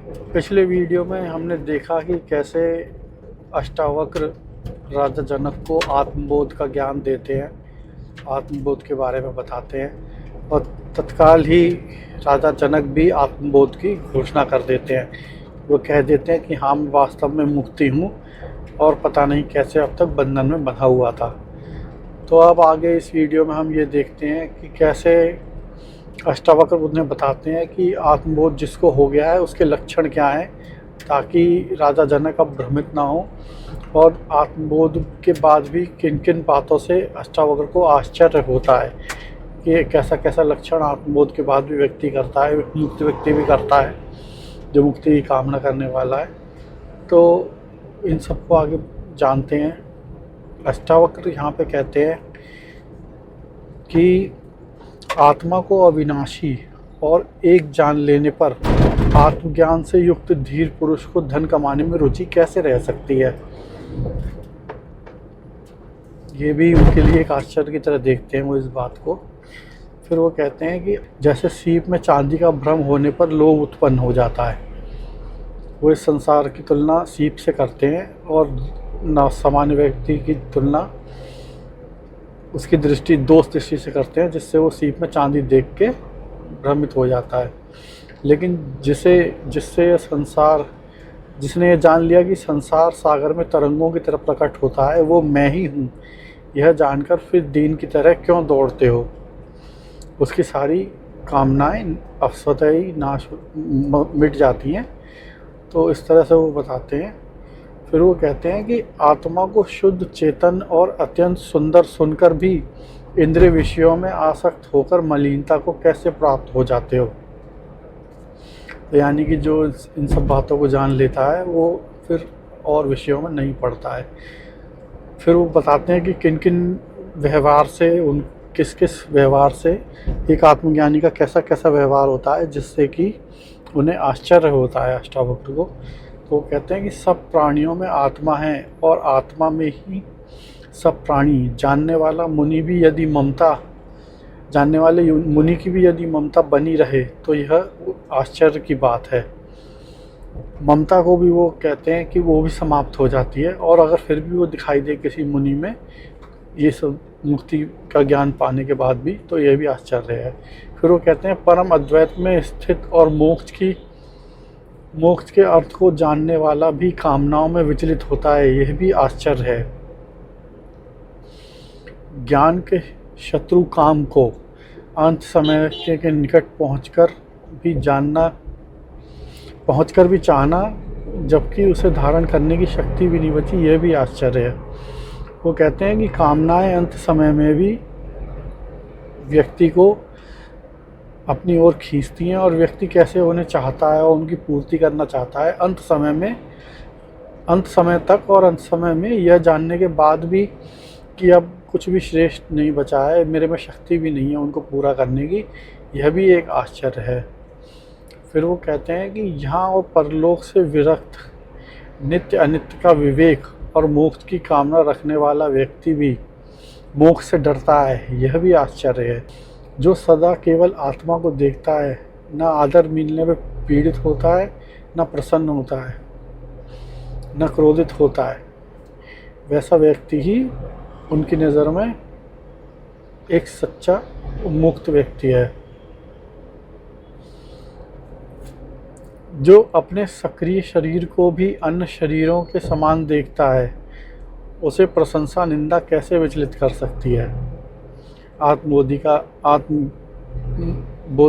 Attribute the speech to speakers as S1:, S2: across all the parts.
S1: पिछले वीडियो में हमने देखा कि कैसे अष्टावक्र राजा जनक को आत्मबोध का ज्ञान देते हैं, आत्मबोध के बारे में बताते हैं और तत्काल ही राजा जनक भी आत्मबोध की घोषणा कर देते हैं। वो कह देते हैं कि हाँ, मैं वास्तव में मुक्ति हूँ और पता नहीं कैसे अब तक बंधन में बंधा हुआ था। तो अब आगे इस वीडियो में हम ये देखते हैं कि कैसे अष्टावक्र उन्हें बताते हैं कि आत्मबोध जिसको हो गया है उसके लक्षण क्या हैं, ताकि राजा जनक अब भ्रमित ना हो और आत्मबोध के बाद भी किन किन बातों से अष्टावक्र को आश्चर्य होता है कि कैसा कैसा लक्षण आत्मबोध के बाद भी व्यक्ति करता है, मुक्त व्यक्ति भी करता है जो मुक्ति की कामना करने वाला है। तो इन सबको आगे जानते हैं। अष्टावक्र यहाँ पे कहते हैं कि आत्मा को अविनाशी और एक जान लेने पर आत्मज्ञान से युक्त धीर पुरुष को धन कमाने में रुचि कैसे रह सकती है। ये भी उनके लिए एक आश्चर्य की तरह देखते हैं वो इस बात को। फिर वो कहते हैं कि जैसे सीप में चांदी का भ्रम होने पर लोभ उत्पन्न हो जाता है, वो इस संसार की तुलना सीप से करते हैं और न सामान्य व्यक्ति की तुलना उसकी दृष्टि दोष दृष्टि से करते हैं, जिससे वो सीप में चांदी देख के भ्रमित हो जाता है। लेकिन जिसने ये जान लिया कि संसार सागर में तरंगों की तरह प्रकट होता है, वो मैं ही हूँ, यह जानकर फिर दीन की तरह क्यों दौड़ते हो। उसकी सारी कामनाएं स्वतः ही मिट जाती हैं। तो इस तरह से वो बताते हैं। फिर वो कहते हैं कि आत्मा को शुद्ध चेतन और अत्यंत सुंदर सुनकर भी इंद्रिय विषयों में आसक्त होकर मलिनता को कैसे प्राप्त हो जाते हो। यानी कि जो इन सब बातों को जान लेता है वो फिर और विषयों में नहीं पड़ता है। फिर वो बताते हैं कि किन किन व्यवहार से किस किस व्यवहार से एक आत्मज्ञानी का कैसा कैसा व्यवहार होता है, जिससे कि उन्हें आश्चर्य होता है अष्टावक्र को। तो वो कहते हैं कि सब प्राणियों में आत्मा है और आत्मा में ही सब प्राणी। जानने वाले मुनि की भी यदि ममता बनी रहे तो यह आश्चर्य की बात है। ममता को भी वो कहते हैं कि वो भी समाप्त हो जाती है, और अगर फिर भी वो दिखाई दे किसी मुनि में ये सब मुक्ति का ज्ञान पाने के बाद भी, तो यह भी आश्चर्य है। फिर वो कहते हैं परम अद्वैत में स्थित और मोक्ष के अर्थ को जानने वाला भी कामनाओं में विचलित होता है, यह भी आश्चर्य है। ज्ञान के शत्रु काम को अंत समय के निकट पहुंचकर भी चाहना, जबकि उसे धारण करने की शक्ति भी नहीं बची, यह भी आश्चर्य है। वो कहते हैं कि कामनाएं अंत समय में भी व्यक्ति को अपनी ओर खींचती हैं और व्यक्ति कैसे उन्हें चाहता है और उनकी पूर्ति करना चाहता है अंत समय में यह जानने के बाद भी कि अब कुछ भी श्रेष्ठ नहीं बचा है, मेरे में शक्ति भी नहीं है उनको पूरा करने की, यह भी एक आश्चर्य है। फिर वो कहते हैं कि यहाँ और परलोक से विरक्त, नित्य अनित्य का विवेक और मोक्ष की कामना रखने वाला व्यक्ति भी मोक्ष से डरता है, यह भी आश्चर्य है। जो सदा केवल आत्मा को देखता है, न आदर मिलने में पीड़ित होता है, न प्रसन्न होता है, न क्रोधित होता है, वैसा व्यक्ति ही उनकी नज़र में एक सच्चा मुक्त व्यक्ति है। जो अपने सक्रिय शरीर को भी अन्य शरीरों के समान देखता है, उसे प्रशंसा निंदा कैसे विचलित कर सकती है। आत्मबोध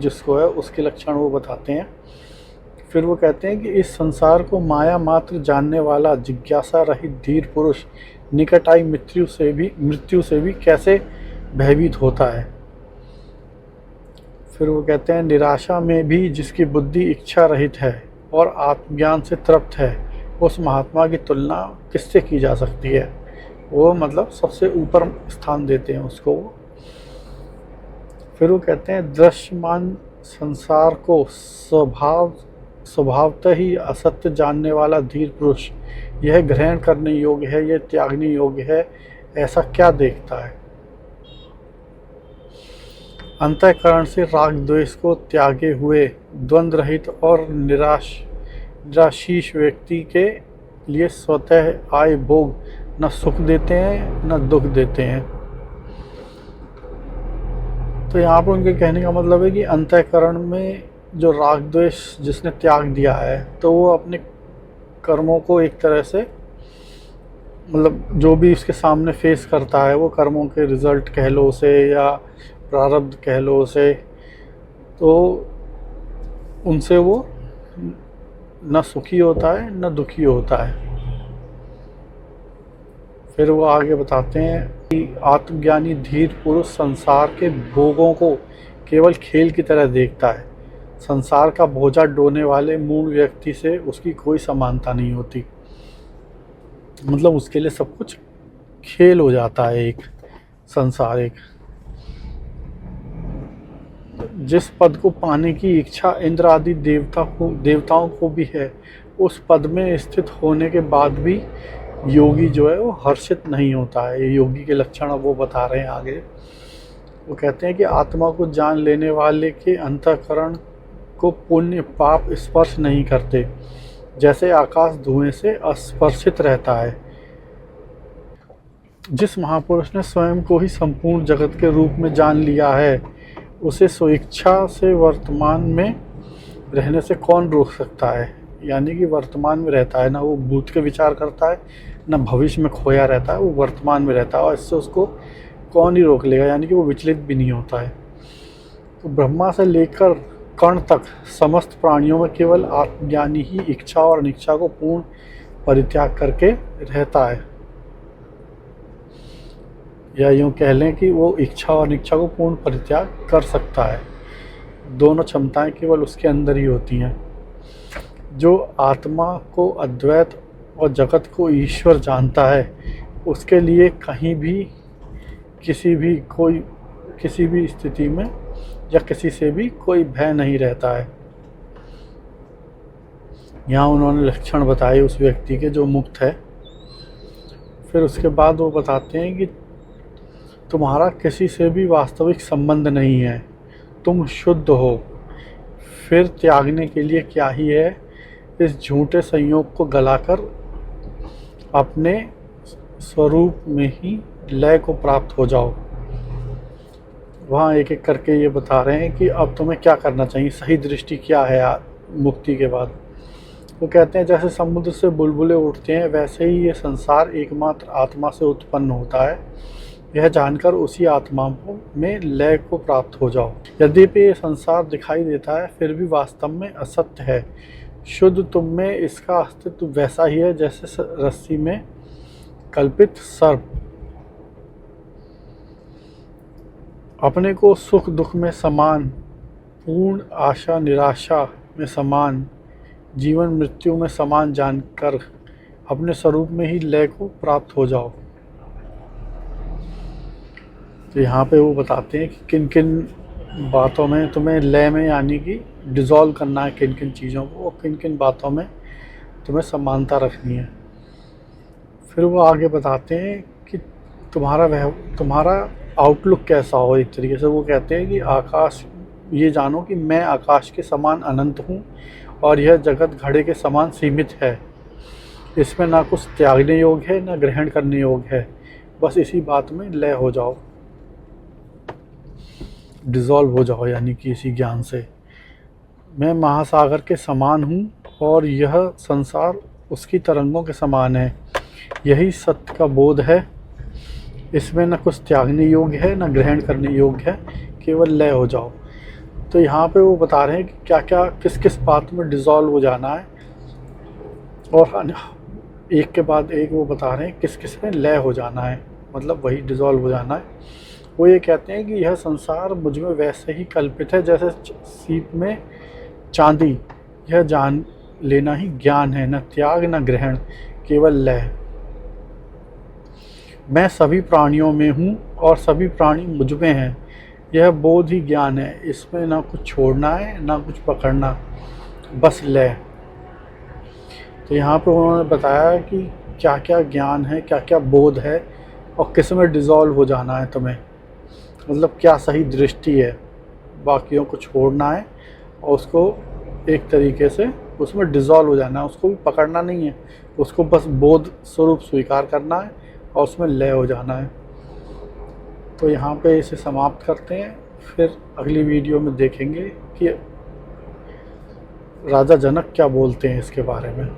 S1: जिसको है उसके लक्षण वो बताते हैं। फिर वो कहते हैं कि इस संसार को माया मात्र जानने वाला जिज्ञासा रहित धीर पुरुष निकट आई मृत्यु से भी कैसे भयभीत होता है। फिर वो कहते हैं निराशा में भी जिसकी बुद्धि इच्छा रहित है और आत्मज्ञान से तृप्त है, उस महात्मा की तुलना किससे की जा सकती है। वो मतलब सबसे ऊपर स्थान देते हैं उसको। फिर वो कहते हैं दृश्यमान संसार को स्वभावतः ही असत्य जानने वाला धीर पुरुष यह ग्रहण करने योग्य है, यह त्यागने योग्य है, ऐसा क्या देखता है। अंतःकरण से राग द्वेष को त्यागे हुए द्वंद्व रहित और निराशीष व्यक्ति के लिए स्वतः आए भोग न सुख देते हैं न दुख देते हैं। तो यहाँ पर उनके कहने का मतलब है कि अंतःकरण में जो राग द्वेष जिसने त्याग दिया है, तो वो अपने कर्मों को एक तरह से, मतलब जो भी उसके सामने फेस करता है, वो कर्मों के रिज़ल्ट कह लो उसे या प्रारब्ध कह लो उसे, तो उनसे वो न सुखी होता है न दुखी होता है। फिर वो आगे बताते हैं कि आत्मज्ञानी धीर पुरुष संसार के भोगों को केवल खेल की तरह देखता है। संसार का बोझा ढोने वाले मूल व्यक्ति से उसकी कोई समानता नहीं होती। मतलब उसके लिए सब कुछ खेल हो जाता है, एक संसार एक। जिस पद को पाने की इच्छा इंद्र आदि देवताओं को भी है, उस पद में स्थित होने के बाद भी योगी जो है वो हर्षित नहीं होता है। ये योगी के लक्षण अब वो बता रहे हैं आगे। वो कहते हैं कि आत्मा को जान लेने वाले के अंतःकरण को पुण्य पाप स्पर्श नहीं करते, जैसे आकाश धुएं से अस्पर्शित रहता है। जिस महापुरुष ने स्वयं को ही संपूर्ण जगत के रूप में जान लिया है, उसे स्वेच्छा से वर्तमान में रहने से कौन रोक सकता है। यानी कि वर्तमान में रहता है, ना वो भूत के विचार करता है ना भविष्य में खोया रहता है, वो वर्तमान में रहता है और इससे उसको कौन ही रोक लेगा। यानी कि वो विचलित भी नहीं होता है। तो ब्रह्मा से लेकर कण तक समस्त प्राणियों में केवल आत्मज्ञानी ही इच्छा और अनिच्छा को पूर्ण परित्याग करके रहता है। या यूँ कह लें कि वो इच्छा और अनिच्छा को पूर्ण परित्याग कर सकता है। दोनों क्षमताएं केवल उसके अंदर ही होती हैं। जो आत्मा को अद्वैत और जगत को ईश्वर जानता है, उसके लिए कहीं भी किसी भी स्थिति में या किसी से भी कोई भय नहीं रहता है। यहाँ उन्होंने लक्षण बताए उस व्यक्ति के जो मुक्त है। फिर उसके बाद वो बताते हैं कि तुम्हारा किसी से भी वास्तविक संबंध नहीं है, तुम शुद्ध हो, फिर त्यागने के लिए क्या ही है। इस झूठे संयोग को गलाकर अपने स्वरूप में ही लय को प्राप्त हो जाओ। वहाँ एक एक करके ये बता रहे हैं कि अब तुम्हें क्या करना चाहिए, सही दृष्टि क्या है मुक्ति के बाद। वो कहते हैं जैसे समुद्र से बुलबुले उठते हैं, वैसे ही ये संसार एकमात्र आत्मा से उत्पन्न होता है। यह जानकर उसी आत्मा में लय को प्राप्त हो जाओ। यद्यपि ये संसार दिखाई देता है, फिर भी वास्तव में असत्य है। शुद्ध तुम में इसका अस्तित्व वैसा ही है जैसे रस्सी में कल्पित सर्प। अपने को सुख दुख में समान, पूर्ण आशा निराशा में समान, जीवन मृत्यु में समान जानकर अपने स्वरूप में ही लय को प्राप्त हो जाओ। तो यहाँ पे वो बताते हैं कि किन किन बातों में तुम्हें लय में यानी कि डिज़ोल्व करना है, किन किन चीज़ों को, और किन किन बातों में तुम्हें समानता रखनी है। फिर वो आगे बताते हैं कि तुम्हारा आउटलुक कैसा हो। एक तरीके से वो कहते हैं कि आकाश, ये जानो कि मैं आकाश के समान अनंत हूँ और यह जगत घड़े के समान सीमित है। इसमें ना कुछ त्यागने योग्य है ना ग्रहण करने योग्य है। बस इसी बात में लय हो जाओ, डिज़ोल्व हो जाओ, यानी कि इसी ज्ञान से। मैं महासागर के समान हूँ और यह संसार उसकी तरंगों के समान है। यही सत्य का बोध है। इसमें न कुछ त्यागने योग्य है न ग्रहण करने योग्य है, केवल लय हो जाओ। तो यहाँ पे वो बता रहे हैं कि क्या क्या किस किस बात में डिज़ोल्व हो जाना है, और एक के बाद एक वो बता रहे हैं किस किस में लय हो जाना है, मतलब वही डिज़ोल्व हो जाना है। वो ये कहते हैं कि यह संसार मुझ में वैसे ही कल्पित है जैसे सीप में चांदी। यह जान लेना ही ज्ञान है, न त्याग न ग्रहण, केवल लय। मैं सभी प्राणियों में हूँ और सभी प्राणी मुझ में हैं। यह बोध ही ज्ञान है। इसमें ना कुछ छोड़ना है ना कुछ पकड़ना, बस लय। तो यहाँ पे उन्होंने बताया कि क्या क्या ज्ञान है, क्या क्या बोध है और किस में डिज़ोल्व हो जाना है तुम्हें, मतलब क्या सही दृष्टि है। बाकियों को छोड़ना है और उसको एक तरीके से उसमें डिज़ोल्व हो जाना है, उसको भी पकड़ना नहीं है, उसको बस बोध स्वरूप स्वीकार करना है और उसमें लय हो जाना है। तो यहाँ पे इसे समाप्त करते हैं, फिर अगली वीडियो में देखेंगे कि राजा जनक क्या बोलते हैं इसके बारे में।